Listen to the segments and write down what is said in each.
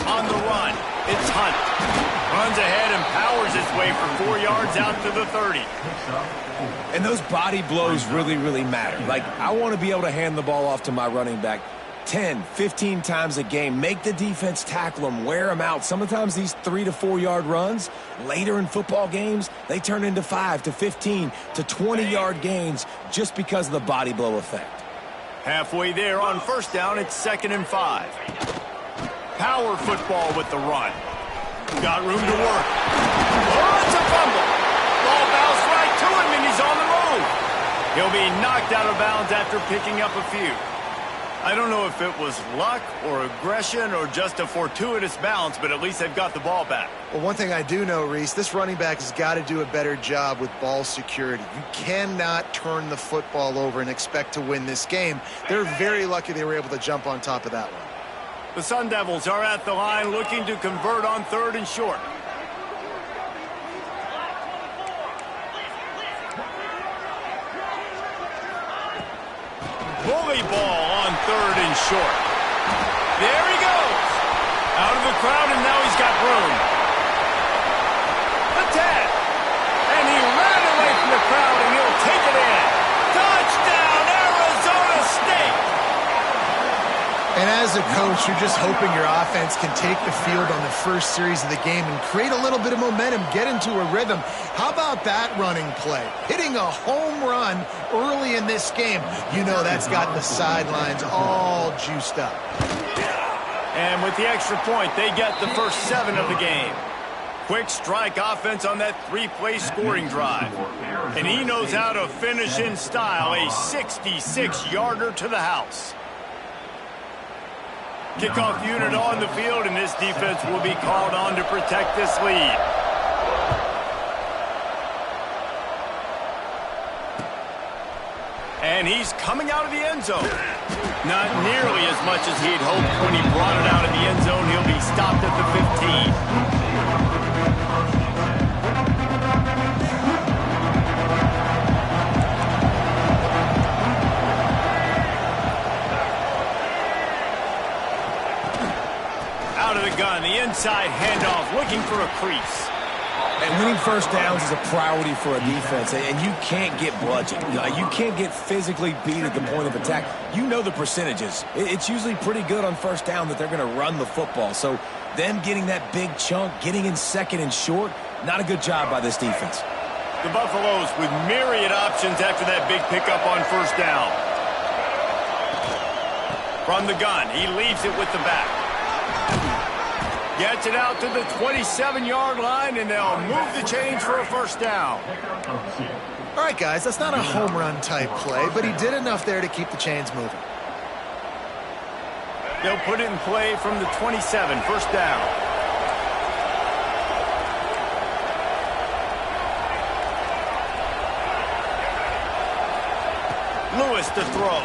On the run, it's Hunt. Runs ahead and powers his way for 4 yards out to the 30. And those body blows really matter. Like, I want to be able to hand the ball off to my running back 10, 15 times a game. Make the defense tackle them, wear them out. Sometimes these 3 to 4 yard runs, later in football games, they turn into 5 to 15 to 20-yard gains just because of the body blow effect. Halfway there on first down, it's 2nd and 5. Power football with the run. Got room to work. Oh, it's a fumble. Ball bounced right to him, and he's on the move. He'll be knocked out of bounds after picking up a few. I don't know if it was luck or aggression or just a fortuitous bounce, but at least they've got the ball back. Well, one thing I do know, Reese, this running back has got to do a better job with ball security. You cannot turn the football over and expect to win this game. They're very lucky they were able to jump on top of that one. The Sun Devils are at the line looking to convert on 3rd and short. Bully ball on 3rd and short. There he goes. Out of the crowd, and now he's got room. The 10. And he ran away from the crowd, and he'll take it in. Touchdown, Arizona State. And as a coach, you're just hoping your offense can take the field on the first series of the game and create a little bit of momentum, get into a rhythm. How about that running play? Hitting a home run early in this game. You know that's got the sidelines all juiced up. And with the extra point, they get the first 7 of the game. Quick strike offense on that 3-play scoring drive. And he knows how to finish in style, a 66-yarder to the house. Kickoff unit on the field, and this defense will be called on to protect this lead. And he's coming out of the end zone. Not nearly as much as he'd hoped when he brought it out of the end zone. He'll be stopped at the 15. Out of the gun, the inside handoff, looking for a crease. And winning first downs is a priority for a defense, and you can't get bludgeoned. You can't get physically beat at the point of attack. You know the percentages. It's usually pretty good on first down that they're going to run the football. So them getting that big chunk, getting in 2nd and short, not a good job by this defense. The Buffaloes with myriad options after that big pickup on first down. From the gun, he leaves it with the back. Gets it out to the 27-yard line, and they'll move the chains for a first down. All right, guys, that's not a home run type play, but he did enough there to keep the chains moving. They'll put it in play from the 27, first down. Lewis to throw.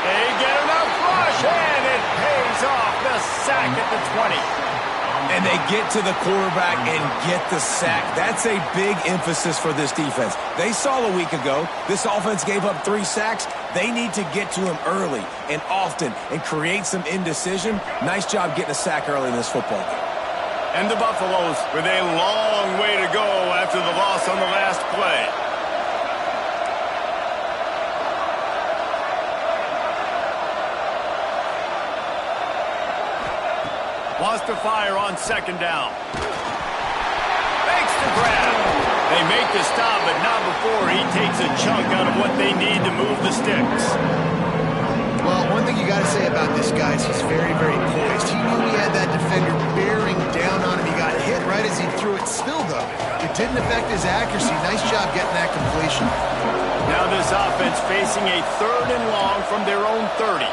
They get enough rush, and it pays off. The sack at the 20. And they get to the quarterback and get the sack. That's a big emphasis for this defense. They saw a week ago, this offense gave up 3 sacks. They need to get to him early and often and create some indecision. Nice job getting a sack early in this football game. And the Buffaloes with a long way to go after the loss on the last play. Wants to fire on 2nd down. Makes the grab. They make the stop, but not before he takes a chunk out of what they need to move the sticks. Well, one thing you got to say about this guy is he's very poised. He knew he had that defender bearing down on him. He got hit right as he threw it. Still, though, it didn't affect his accuracy. Nice job getting that completion. Now this offense facing a 3rd and long from their own 30.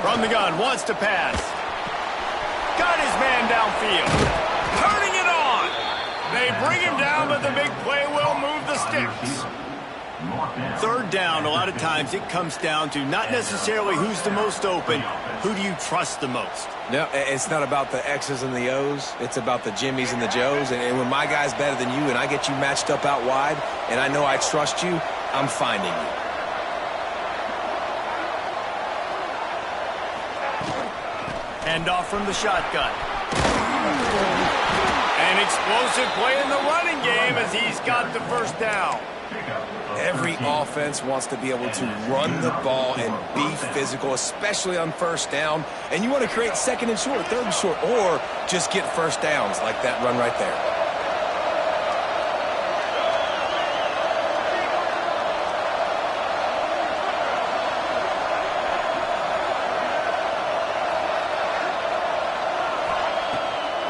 From the gun, wants to pass. Got his man downfield. Turning it on. They bring him down, but the big play will move the sticks. 3rd down, a lot of times it comes down to not necessarily who's the most open, who do you trust the most? No, it's not about the X's and the O's. It's about the Jimmies and the Joes. And when my guy's better than you and I get you matched up out wide and I know I trust you, I'm finding you. Handoff from the shotgun. An explosive play in the running game as he's got the first down. Every offense wants to be able to run the ball and be physical, especially on first down. And you want to create second and short, third and short, or just get first downs like that run right there.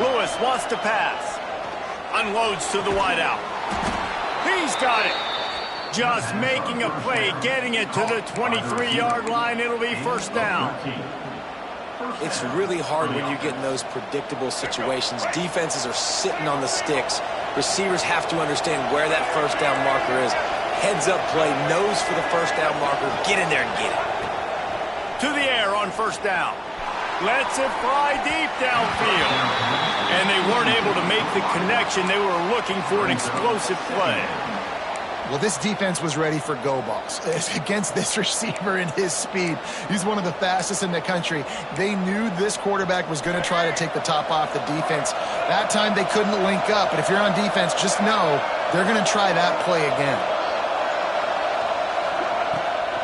Lewis wants to pass. Unloads to the wideout. He's got it. Just making a play, getting it to the 23-yard line. It'll be first down. It's really hard when you get in those predictable situations. Defenses are sitting on the sticks. Receivers have to understand where that first down marker is. Heads-up play, nose for the first down marker. Get in there and get it. To the air on first down. Lets it fly deep downfield. And they weren't able to make the connection. They were looking for an explosive play. Well, this defense was ready for go balls. Against this receiver and his speed, he's one of the fastest in the country. They knew this quarterback was going to try to take the top off the defense. That time they couldn't link up, but if you're on defense, just know they're going to try that play again.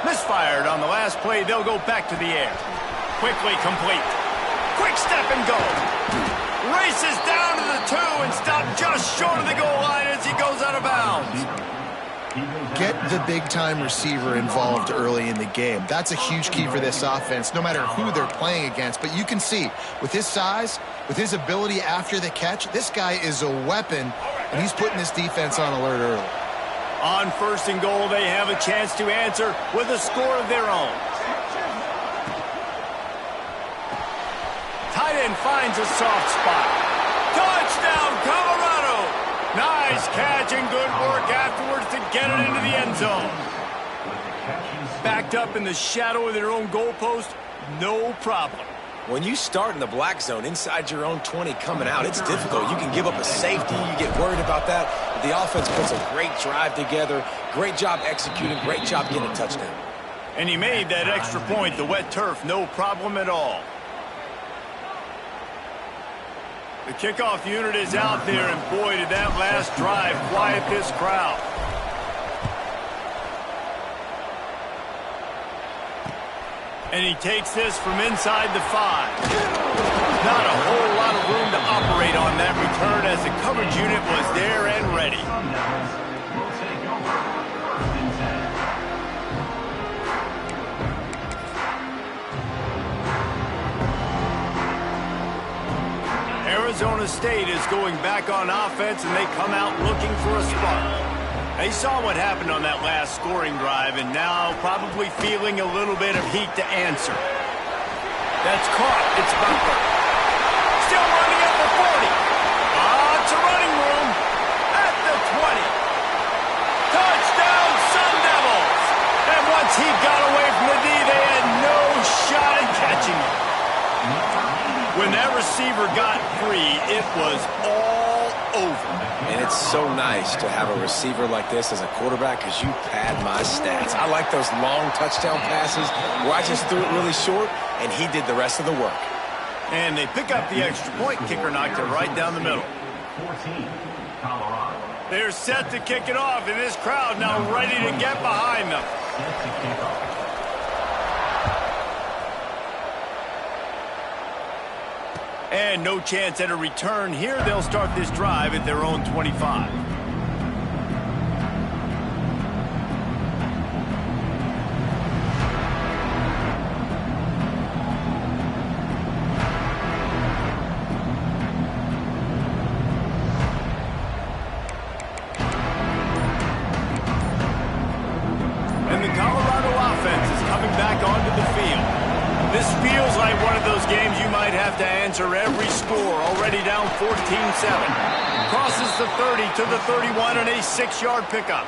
Misfired on the last play. They'll go back to the air. Quickly complete. Quick step and go. Races down to the 2 and stopped just short of the goal line as he goes out of bounds. Get the big-time receiver involved early in the game. That's a huge key for this offense, no matter who they're playing against. But you can see, with his size, with his ability after the catch, this guy is a weapon, and he's putting this defense on alert early. On first and goal, they have a chance to answer with a score of their own. Tight end finds a soft spot. Touchdown, Colorado! Nice catch and good work afterwards to get it into the end zone. Backed up in the shadow of their own goalpost, no problem. When you start in the black zone inside your own 20 coming out, it's difficult. You can give up a safety. You get worried about that. But the offense puts a great drive together. Great job executing. Great job getting a touchdown. And he made that extra point, the wet turf, no problem at all. The kickoff unit is out there, and boy, did that last drive quiet this crowd. And he takes this from inside the 5. Not a whole lot of room to operate on that return as the coverage unit was there and ready. Arizona State is going back on offense, and they come out looking for a spark. They saw what happened on that last scoring drive, and now probably feeling a little bit of heat to answer. That's caught. It's Butler. Still running at the 40. Lots of running room at the 20. Touchdown, Sun Devils! And once he got away from the D, they had no shot at catching him. When that receiver got free, it was all over. And it's so nice to have a receiver like this as a quarterback because you pad my stats. I like those long touchdown passes where I just threw it really short and he did the rest of the work. And they pick up the extra point. Kicker knocked it right down the middle. 14, Colorado. They're set to kick it off, and this crowd now ready to get behind them. Set to kick off. And no chance at a return here. They'll start this drive at their own 25. And the Colorado offense is coming back onto the field. This feels like one of those games you might have to answer every score. Already down 14-7. Crosses the 30 to the 31 and a 6-yard pickup.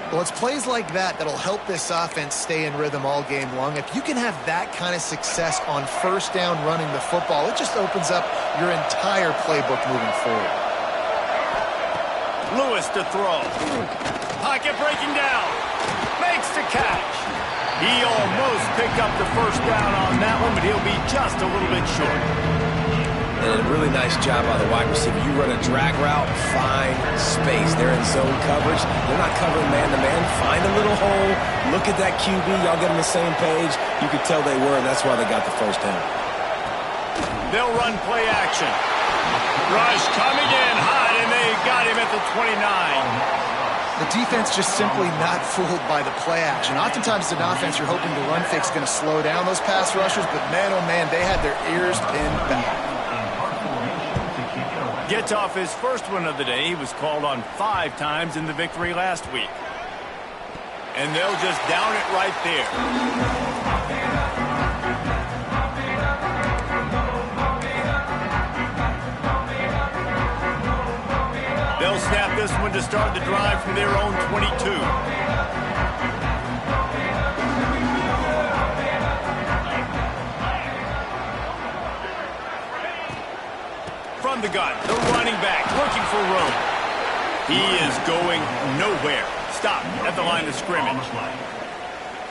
Well, it's plays like that that'll help this offense stay in rhythm all game long. If you can have that kind of success on first down running the football, it just opens up your entire playbook moving forward. Lewis to throw. Pocket breaking down. Makes the catch. He almost picked up the first down on that one, but he'll be just a little bit short. And a really nice job by the wide receiver. You run a drag route, find space. They're in zone coverage. They're not covering man-to-man. Find a little hole. Look at that QB. Y'all get on the same page. You could tell they were, and that's why they got the first down. They'll run play action. Rush coming in hot, and they got him at the 29. The defense just simply not fooled by the play action. Oftentimes, as an offense, you're hoping the run fake is going to slow down those pass rushers, but man, oh man, they had their ears pinned back. Gets off his first one of the day. He was called on 5 times in the victory last week. And they'll just down it right there. They'll snap this one to start the drive from their own 22. From the gun, the running back looking for room. He is going nowhere. Stop at the line of scrimmage.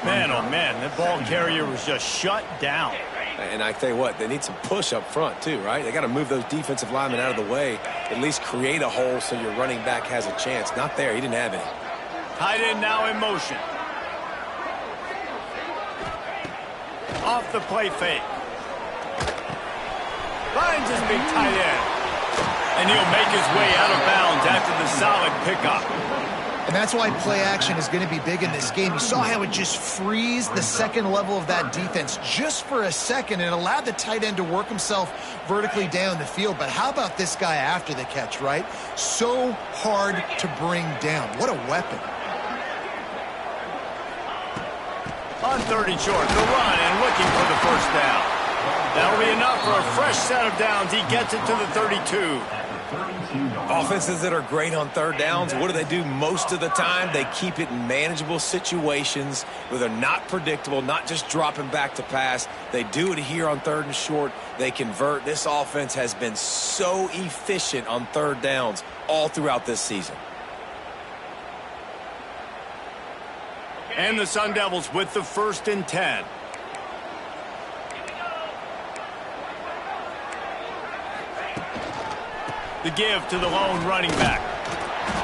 Man, oh man, that ball carrier was just shut down. And I tell you what, they need some push up front too, right? They got to move those defensive linemen out of the way, at least create a hole so your running back has a chance. Not there, he didn't have any. Tight end now in motion. Off the play fake. Finds his big tight end. And he'll make his way out of bounds after the solid pickup. And that's why play action is going to be big in this game. You saw how it just frees the second level of that defense just for a second and allowed the tight end to work himself vertically down the field. But how about this guy after the catch, right? So hard to bring down. What a weapon. On 3rd and short, the run and looking for the first down. That'll be enough for a fresh set of downs. He gets it to the 32. Offenses that are great on 3rd downs, what do? Most of the time, they keep it in manageable situations where they're not predictable, not just dropping back to pass. They do it here on 3rd and short. They convert. This offense has been so efficient on 3rd downs all throughout this season. And the Sun Devils with the 1st and 10. The give to the lone running back.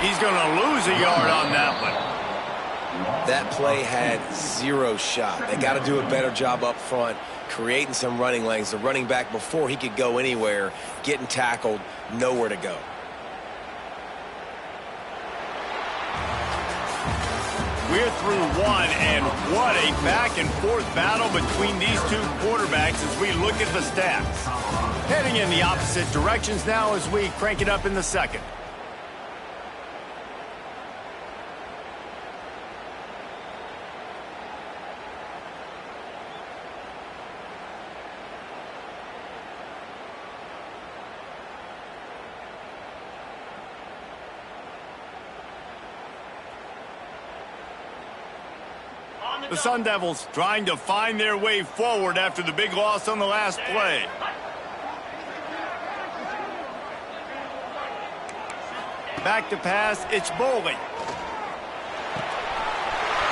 He's going to lose a yard on that one. That play had 0 shot. They got to do a better job up front, creating some running lanes. The running back, before he could go anywhere, getting tackled, nowhere to go. We're through one, and what a back-and-forth battle between these two quarterbacks as we look at the stats. Heading in the opposite directions now as we crank it up in the second. The Sun Devils trying to find their way forward after the big loss on the last play. Back to pass, it's Boley.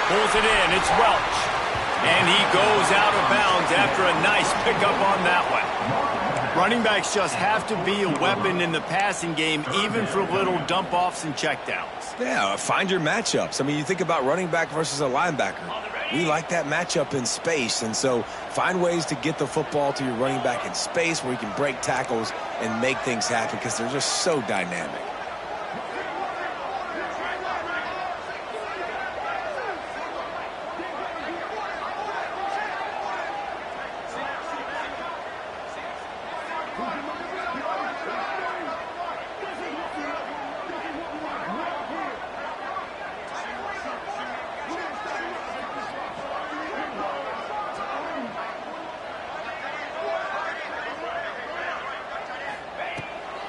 Pulls it in, it's Welch. And he goes out of bounds after a nice pickup on that one. Running backs just have to be a weapon in the passing game, even for little dump-offs and checkdowns. Yeah, find your matchups. I mean, you think about running back versus a linebacker. We like that matchup in space, and so find ways to get the football to your running back in space where you can break tackles and make things happen because they're just so dynamic.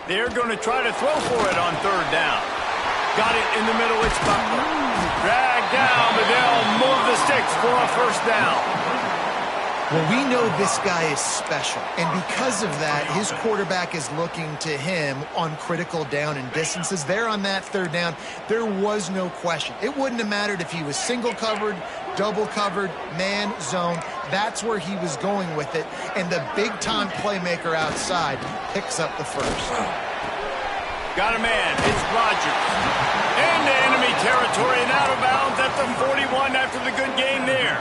They're going to try to throw for it on 3rd down. Got it in the middle, it's Butler. Dragged down, but they'll move the sticks for a first down. Well, we know this guy is special, and because of that, his quarterback is looking to him on critical down and distances. There on that third down, there was no question. It wouldn't have mattered if he was single covered, double covered, man, zone. That's where he was going with it, and the big-time playmaker outside picks up the first. Got a man. It's Rodgers. Into enemy territory and out of bounds at the 41 after the good game there.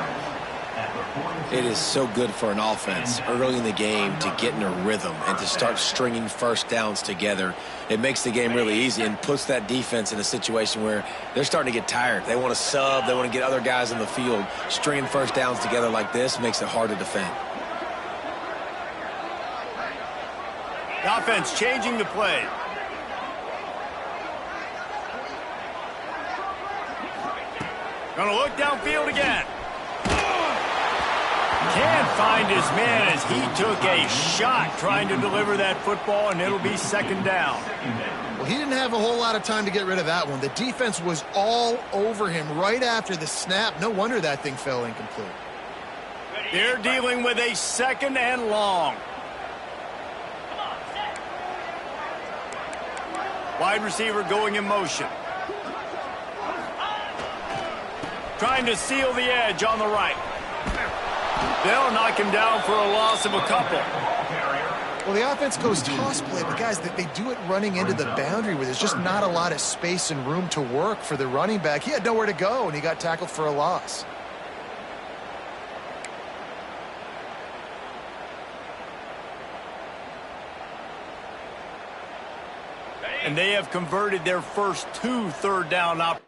It is so good for an offense early in the game to get in a rhythm and to start stringing first downs together. It makes the game really easy and puts that defense in a situation where they're starting to get tired. They want to sub. They want to get other guys in the field. Stringing first downs together like this makes it hard to defend. The offense changing the play. Gonna look downfield again. Can't find his man as he took a shot trying to deliver that football, and it'll be second down. Well, he didn't have a whole lot of time to get rid of that one. The defense was all over him right after the snap. No wonder that thing fell incomplete. They're dealing with a second and long. Wide receiver going in motion. Trying to seal the edge on the right. They'll knock him down for a loss of a couple. Well, the offense goes toss play, but guys, they do it running into the boundary where there's just not a lot of space and room to work for the running back. He had nowhere to go, and he got tackled for a loss. And they have converted their first 2 third-down opportunities.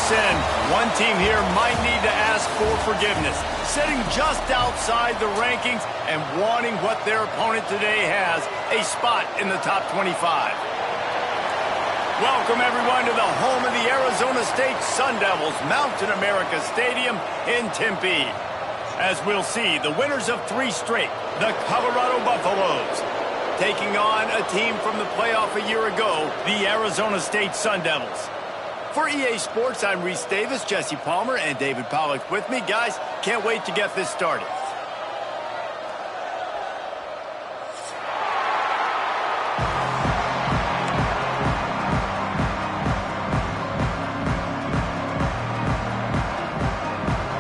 sin. One team here might need to ask for forgiveness, sitting just outside the rankings and wanting what their opponent today has, a spot in the top 25. Welcome, everyone, to the home of the Arizona State Sun Devils, Mountain America Stadium in Tempe. As we'll see, the winners of 3 straight, the Colorado Buffaloes, taking on a team from the playoff a year ago, the Arizona State Sun Devils. For EA Sports, I'm Reese Davis, Jesse Palmer, and David Pollack with me. Guys, can't wait to get this started.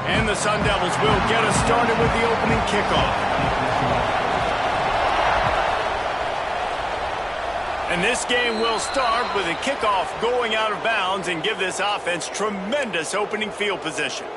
And the Sun Devils will get us started with the opening kickoff. And this game will start with a kickoff going out of bounds and give this offense tremendous opening field position.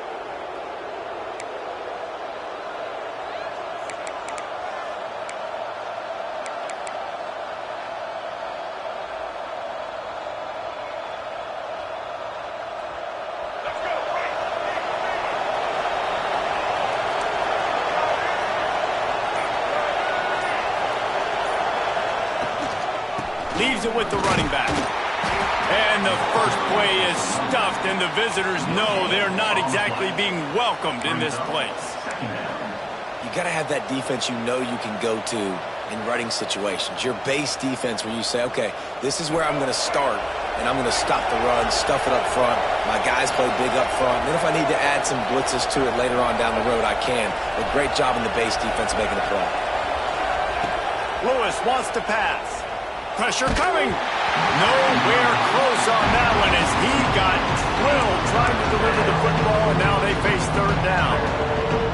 Leaves it with the running back. And the first play is stuffed, and the visitors know they're not exactly being welcomed in this place. You got to have that defense you know you can go to in running situations. Your base defense where you say, okay, this is where I'm going to start, and I'm going to stop the run, stuff it up front. My guys play big up front. And then if I need to add some blitzes to it later on down the road, I can. But great job in the base defense making a play. Lewis wants to pass. Pressure coming. Nowhere close on that one as he got drilled trying to deliver the football, and now they face 3rd down.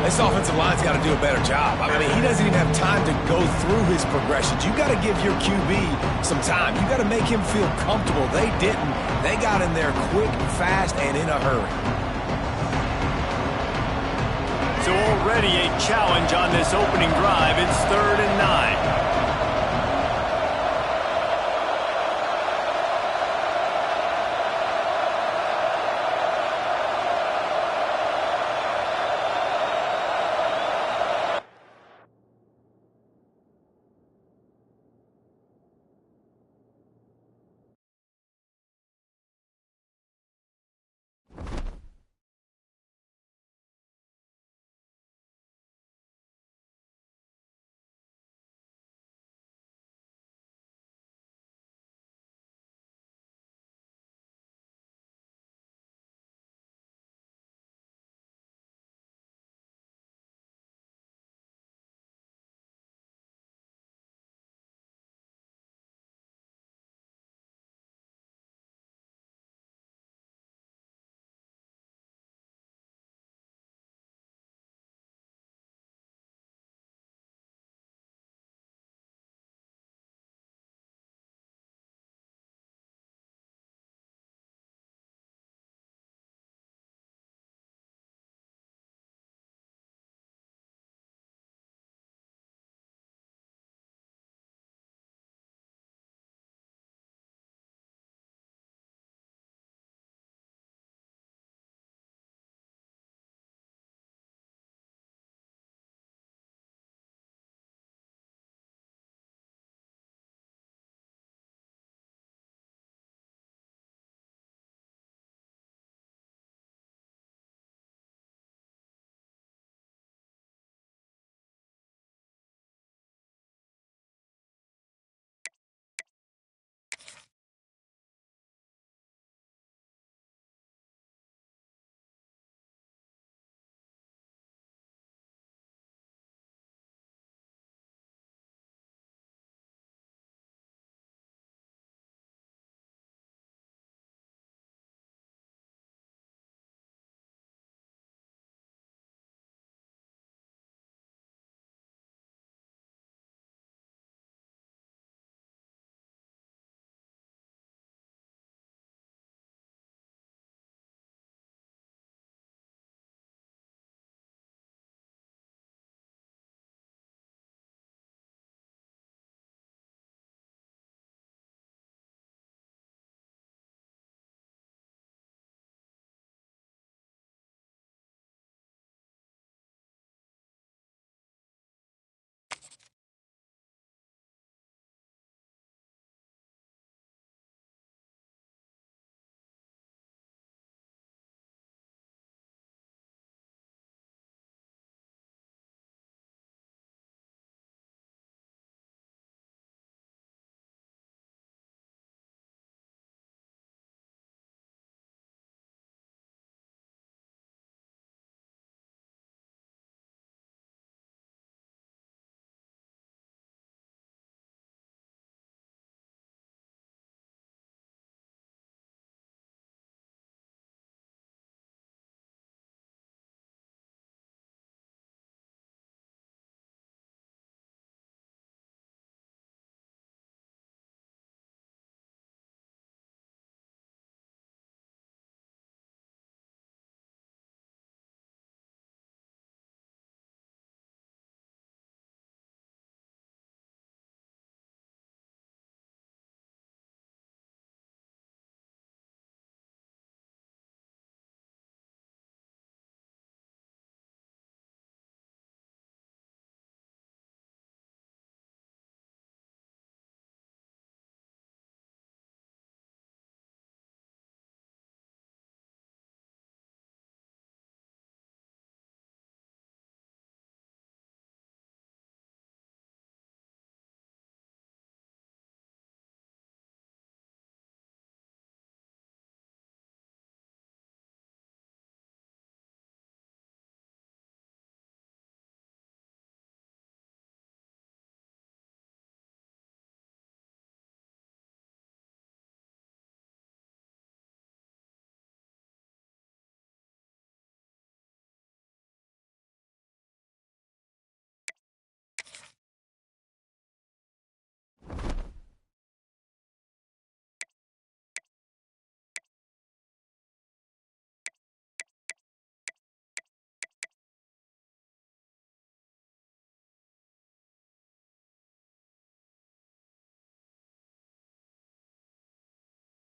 This offensive line's got to do a better job. I mean, he doesn't even have time to go through his progressions. You got to give your QB some time. You got to make him feel comfortable. They didn't. They got in there quick, fast, and in a hurry. So already a challenge on this opening drive. It's 3rd and 9.